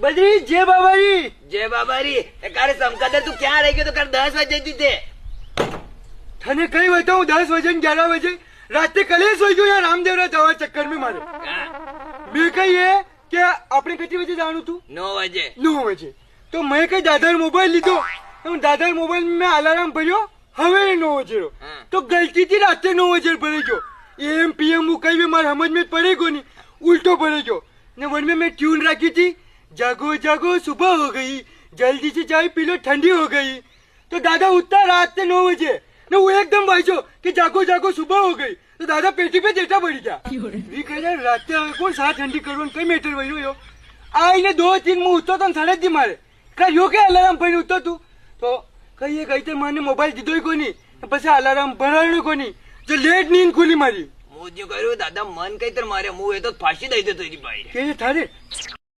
बदरी जय बाबारी जय बाबारी कारे समकदर तू क्या रह गयो तो कर 10 बजे दी थे थाने कई बताऊं 10 बजे 11 बजे रात कलेश हो गयो यार रामदेवरा दवा चक्कर में मारे मैं कही है कि આપણે કેટલી બજે જાણું તું 9 बजे 9 બજે તો મેં કઈ દાદાનો મોબાઈલ લીધો દાદાના મોબાઈલ में अलार्म भर्यो હવે 9 बजे तो गलती थी रात 9 बजे भरे गयो एम पीएम वो कई भी मार समझ में पड़ेगो नहीं उल्टो भरे गयो ने वन में मैं ट्यून रखी थी जागो जागो सुबह हो गई जल्दी से चाय पी लो ठंडी हो गई तो दादा उठता रात 9 बजे ने वो एकदम भाईचो कि जागो जागो सुबह हो गई तो दादा पेटी पे जेटा पड़ी गया रात कौन साथ ठंडी करो कई मीटर वही हो आई ने 2-3 मुंह उठतो तो सड़क दी मारे का यो के अलार्म पर उठतो तू तो कही कही माने मोबाइल दीधो कोनी પછી अलार्म भराणो कोनी जो लेट नींद खुली मारी मुझे करू दादा मन कई तर मारे मुंह ए तो फांसी दई दे तो भाई के थारे